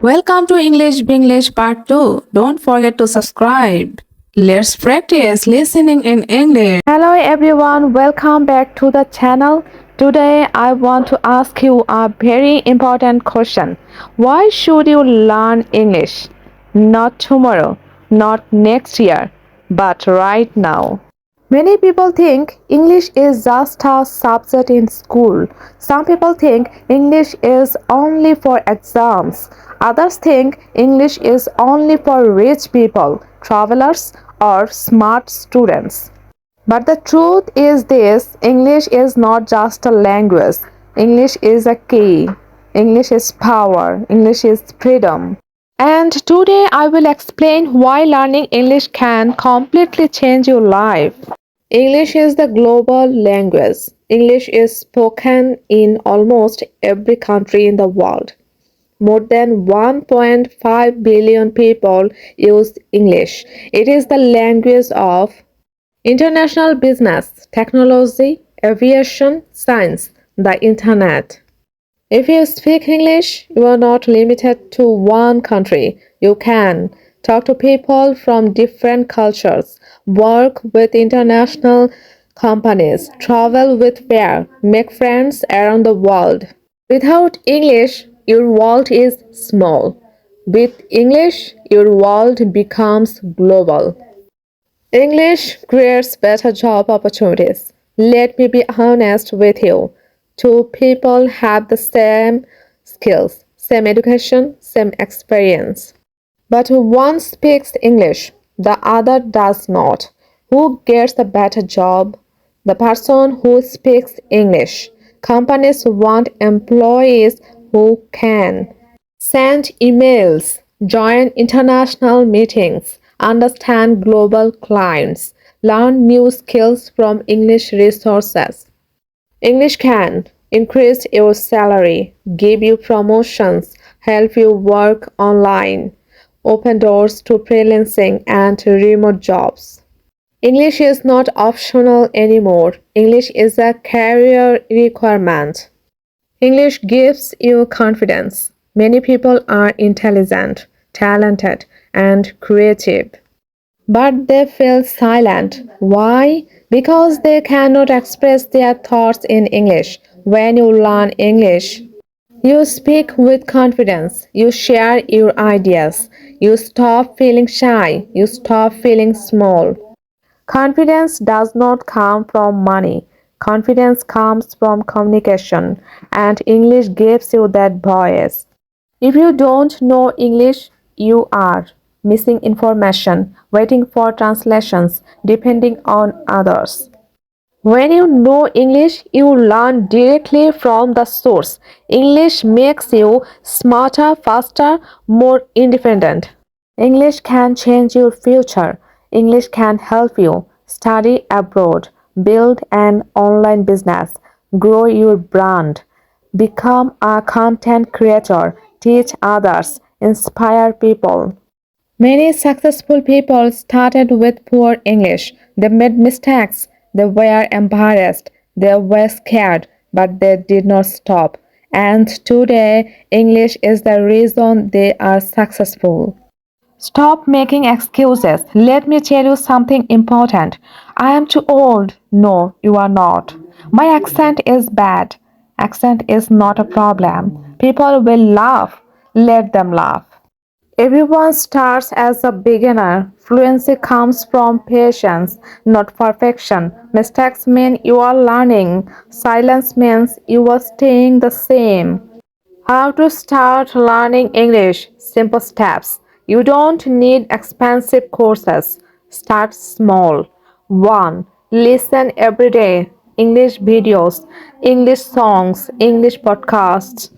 Welcome to English Binglish Part 2. Don't forget to subscribe. Let's practice listening in English. Hello everyone, welcome back to the channel. Today I want to ask you a very important question. Why should you learn English? Not tomorrow, not next year, but right now. Many people think English is just a subject in school. Some people think English is only for exams. Others think English is only for rich people, travelers, or smart students. But the truth is this: English is not just a language. English is a key. English is power. English is freedom. And today I will explain why learning English can completely change your life. English is the global language. English is spoken in almost every country in the world. More than 1.5 billion people use English. It is the language of international business, technology, aviation, science, the internet. If you speak English, you are not limited to one country. You can talk to people from different cultures, work with international companies, travel with fear, make friends around the world. Without English, your world is small. With English, your world becomes global. English creates better job opportunities. Let me be honest with you. Two people have the same skills, same education, same experience. But one speaks English, the other does not. Who gets the better job? The person who speaks English. Companies want employees who can send emails, join international meetings, understand global clients, learn new skills from English resources. English can increase your salary, give you promotions, help you work online, open doors to freelancing and remote jobs. English is not optional anymore. English is a career requirement. English gives you confidence. Many people are intelligent, talented, and creative, but they feel silent. Why? Because they cannot express their thoughts in English. When you learn English, you speak with confidence, you share your ideas, you stop feeling shy, you stop feeling small. Confidence does not come from money. Confidence comes from communication, and English gives you that voice. If you don't know English, you are missing information, waiting for translations, depending on others. When you know English, you learn directly from the source. English makes you smarter, faster, more independent. English can change your future. English can help you study abroad, build an online business, grow your brand, become a content creator, teach others, inspire people. Many successful people started with poor English. They made mistakes. They were embarrassed. They were scared, but they did not stop. And today, English is the reason they are successful. Stop making excuses. Let me tell you something important. I am too old. No, you are not. My accent is bad. Accent is not a problem. People will laugh. Let them laugh. Everyone starts as a beginner. Fluency comes from patience, not perfection. Mistakes mean you are learning. Silence means you are staying the same. How to start learning English? Simple steps. You don't need expensive courses. Start small. 1. Listen every day. English videos, English songs, English podcasts.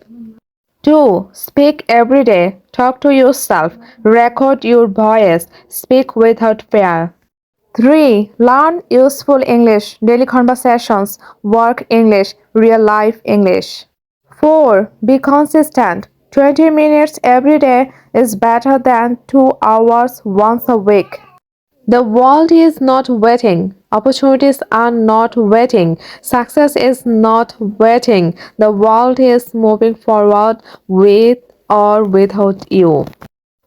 2. Speak every day. Talk to yourself. Record your voice. Speak without fear. 3. Learn useful English. Daily conversations. Work English. Real life English. 4. Be consistent. 20 minutes every day is better than 2 hours once a week. The world is not waiting. Opportunities are not waiting. Success is not waiting. The world is moving forward with or without you.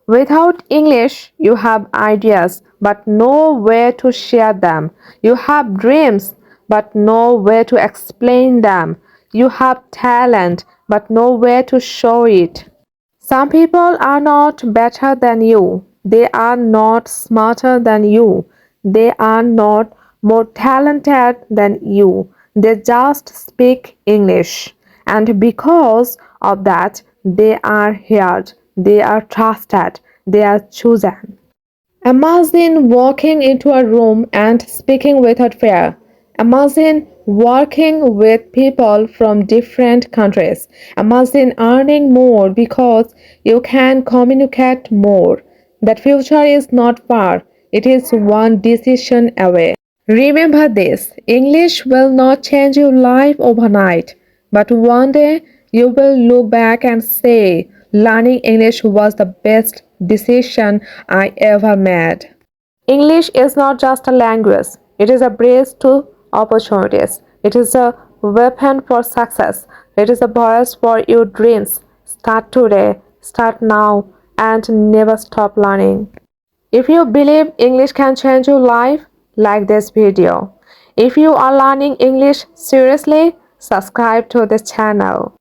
Without English, you have ideas but nowhere to share them. You have dreams but nowhere to explain them. You have talent but nowhere to show it. Some people are not better than you. They are not smarter than you. They are not more talented than you. They just speak English. And because of that, they are heard, they are trusted, they are chosen. Imagine walking into a room and speaking without fear. Imagine working with people from different countries. Imagine earning more because you can communicate more. That future is not far, it is one decision away. Remember this, English will not change your life overnight, but one day you will look back and say, learning English was the best decision I ever made. English is not just a language, it is a bridge to opportunities. It is a weapon for success. It is a voice for your dreams. Start today, start now, and never stop learning. If you believe English can change your life, like this video. If you are learning English seriously, subscribe to this channel.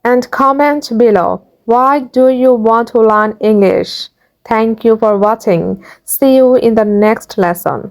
And comment below, why do you want to learn English? Thank you for watching. See you in the next lesson.